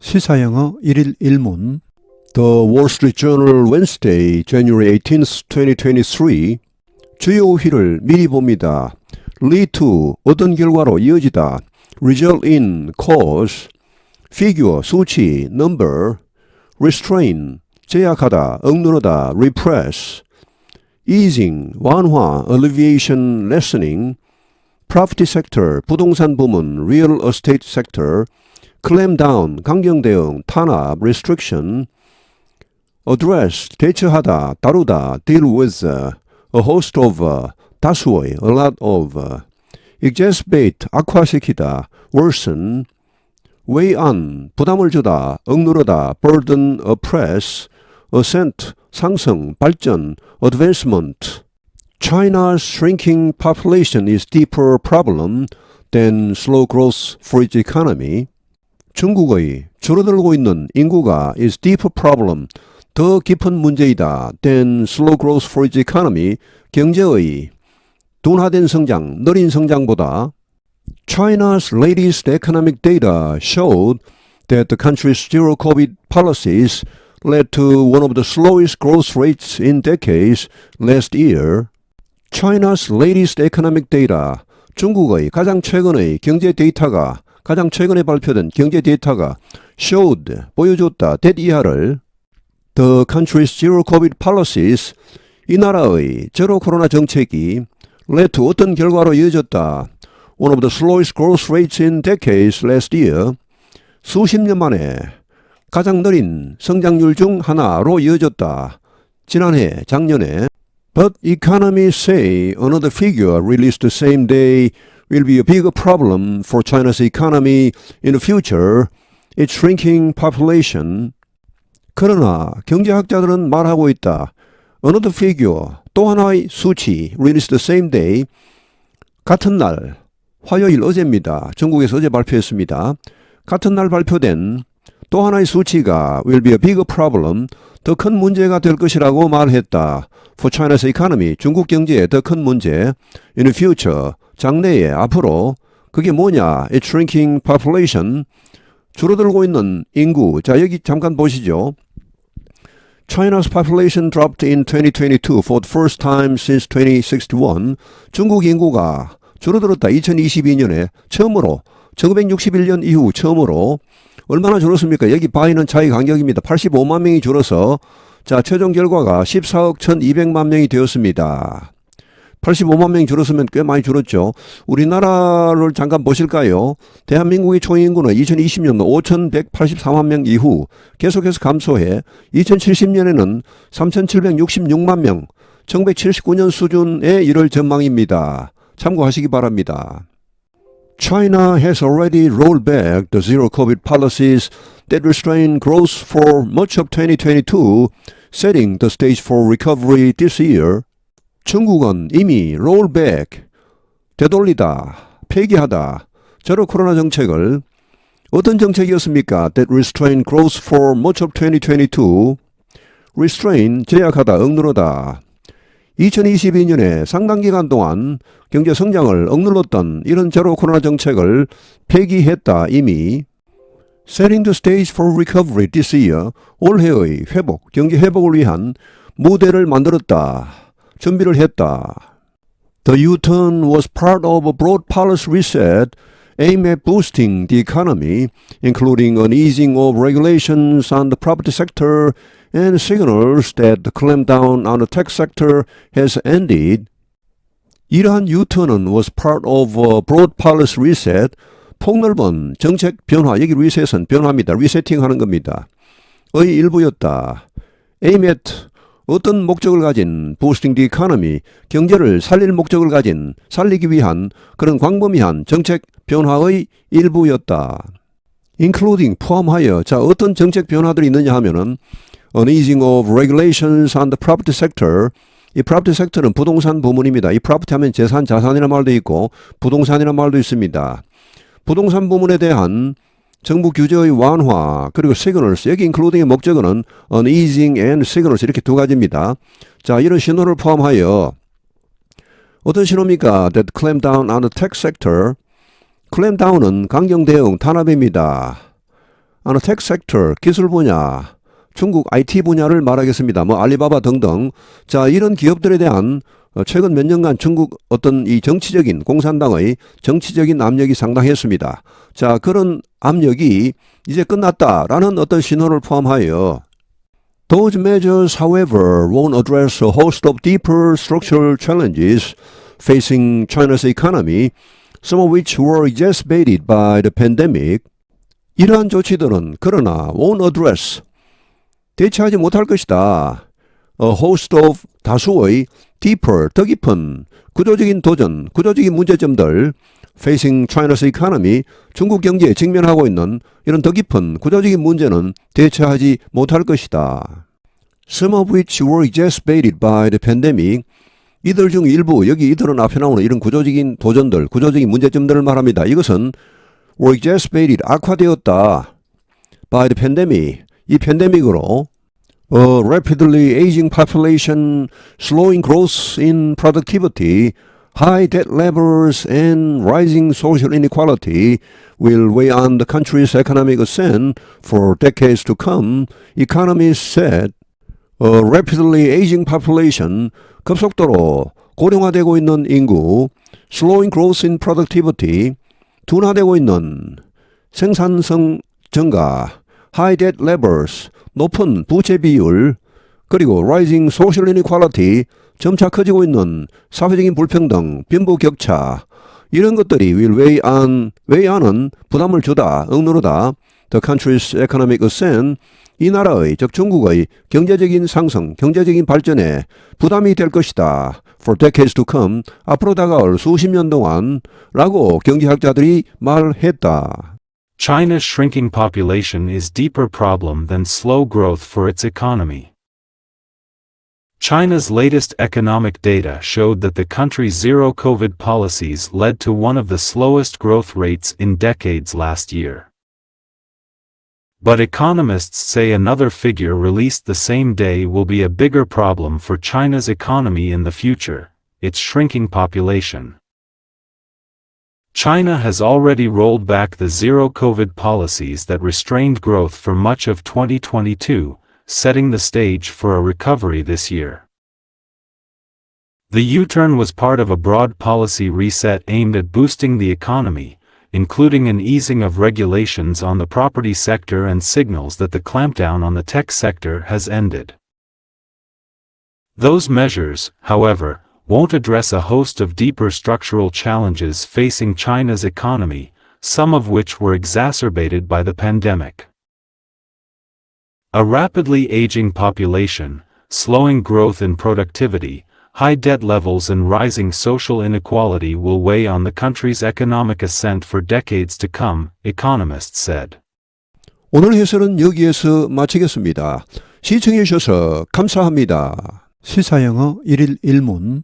시사영어 1일 1문 The Wall Street Journal Wednesday, January 18th, 2023 주요 우위를 미리 봅니다. lead to, 어떤 결과로 이어지다. result in, cause figure, 수치, number restrain, 제약하다, 억누르다, repress easing, 완화, alleviation, lessening property sector, 부동산 부문, real estate sector clamp down, 강경 대응, 탄압, restriction, address, 대처하다, 다루다, deal with, a host of, 다수의, a lot of, exacerbate, 악화시키다, worsen, weigh on, 부담을 주다, 억누르다, burden, oppress, ascent, 상승, 발전, advancement. China's shrinking population is deeper problem than slow growth for its economy. 중국의 줄어들고 있는 인구가 is deeper problem, 더 깊은 문제이다 than slow growth for its economy, 경제의 둔화된 성장, 느린 성장보다. China's latest economic data showed that the country's zero COVID policies led to one of the slowest growth rates in decades last year. China's latest economic data, 중국의 가장 최근의 경제 데이터가 가장 최근에 발표된 경제 데이터가 showed, 보여줬다, that 이하를 the country's zero COVID policies, 이 나라의 제로 코로나 정책이 led to 어떤 결과로 이어졌다. One of the slowest growth rates in decades last year, 수십 년 만에 가장 느린 성장률 중 하나로 이어졌다. 지난해, 작년에. But economists say another figure released the same day will be a bigger problem for China's economy in the future, its shrinking population. 그러나 경제학자들은 말하고 있다. Another figure, 또 하나의 수치, released the same day, 같은 날, 화요일 어제입니다. 중국에서 어제 발표했습니다. 같은 날 발표된 또 하나의 수치가 will be a bigger problem, 더 큰 문제가 될 것이라고 말했다. For China's economy, 중국 경제의 더 큰 문제, in the future, 장래에, 앞으로. 그게 뭐냐? It's shrinking population, 줄어들고 있는 인구. 자, 여기 잠깐 보시죠. China's population dropped in 2022 for the first time since 2061. 중국 인구가 줄어들었다. 2022년에 처음으로, 1961년 이후 처음으로. 얼마나 줄었습니까? 여기 바이는 차이 간격입니다. 85만 명이 줄어서 자, 최종 결과가 14억 1200만 명이 되었습니다. 85만 명이 줄었으면 꽤 많이 줄었죠. 우리나라를 잠깐 보실까요? 대한민국의 총인구는 2020년 5184만 명 이후 계속해서 감소해 2070년에는 3766만 명, 1979년 수준에 이를 전망입니다. 참고하시기 바랍니다. China has already rolled back the zero-COVID policies that restrained growth for much of 2022, setting the stage for recovery this year. 중국은 이미 roll back, 되돌리다, 폐기하다, 제로 코로나 정책을 어떤 정책이었습니까? That restrained growth for much of 2022. restrain, 제약하다, 억누르다. 2022년에 상당 기간 동안 경제 성장을 억눌렀던 이런 제로 코로나 정책을 폐기했다 이미. Setting the stage for recovery this year, 올해의 회복, 경제 회복을 위한 무대를 만들었다. 준비를 했다. The U-turn was part of a broad policy reset aimed at boosting the economy, including an easing of regulations on the property sector and signals that the clampdown on the tech sector has ended. 이러한 U-turn은 was part of a broad policy reset, 폭넓은 정책 변화, 여기 reset은 변화입니다. 리세팅하는 겁니다. 의 일부였다. aim at, 어떤 목적을 가진 boosting the economy, 경제를 살릴 목적을 가진, 살리기 위한 그런 광범위한 정책 변화의 일부였다. including, 포함하여, 자, 어떤 정책 변화들이 있느냐 하면은 an easing of regulations on the property sector. 이 property sector는 부동산 부문입니다. 이 property 하면 재산, 자산이라는 말도 있고 부동산이라는 말도 있습니다. 부동산 부문에 대한 정부 규제의 완화, 그리고 signals, 여기 including의 목적어는 an easing and signals 이렇게 두 가지입니다. 자, 이런 신호를 포함하여 어떤 신호입니까? That clamp down on the tech sector. clamp down은 강경 대응, 탄압입니다. on the tech sector, 기술 분야, 중국 IT 분야를 말하겠습니다. 알리바바 등등. 자, 이런 기업들에 대한 최근 몇 년간 중국 어떤 이 정치적인 공산당의 정치적인 압력이 상당했습니다. 자, 그런 압력이 이제 끝났다라는 어떤 신호를 포함하여 Those measures, however, won't address a host of deeper structural challenges facing China's economy, some of which were exacerbated by the pandemic. 이러한 조치들은 그러나 won't address, 대체하지 못할 것이다. A host of 다수의 deeper, 더 깊은 구조적인 도전, 구조적인 문제점들 facing China's economy, 중국 경제에 직면하고 있는 이런 더 깊은 구조적인 문제는 대체하지 못할 것이다. Some of which were exacerbated by the pandemic. 이들 중 일부, 여기 이들은 앞에 나오는 이런 구조적인 도전들, 구조적인 문제점들을 말합니다. 이것은 were exacerbated, 악화되었다. by the pandemic, 이 팬데믹으로 A rapidly aging population, slowing growth in productivity, high debt levels, and rising social inequality will weigh on the country's economic ascent for decades to come, economists said. A rapidly aging population, 급속도로 고령화되고 있는 인구, slowing growth in productivity, 둔화되고 있는 생산성 증가, high debt levels, 높은 부채 비율, 그리고 rising social inequality, 점차 커지고 있는 사회적인 불평등, 빈부격차, 이런 것들이 will weigh on은 부담을 주다, 억누르다, the country's economic ascent, 이 나라의, 즉 중국의 경제적인 상승, 경제적인 발전에 부담이 될 것이다. For decades to come, 앞으로 다가올 수십 년 동안 라고 경제학자들이 말했다. China's shrinking population is deeper problem than slow growth for its economy. China's latest economic data showed that the country's zero-COVID policies led to one of the slowest growth rates in decades last year. But economists say another figure released the same day will be a bigger problem for China's economy in the future, its shrinking population. China has already rolled back the zero-COVID policies that restrained growth for much of 2022, setting the stage for a recovery this year. The U-turn was part of a broad policy reset aimed at boosting the economy, including an easing of regulations on the property sector and signals that the clampdown on the tech sector has ended. Those measures, however, won't address a host of deeper structural challenges facing China's economy, some of which were exacerbated by the pandemic. A rapidly aging population, slowing growth in productivity, high debt levels and rising social inequality will weigh on the country's economic ascent for decades to come, economists said. 오늘 해설은 여기에서 마치겠습니다. 시청해 주셔서 감사합니다. 시사영어 1일 1문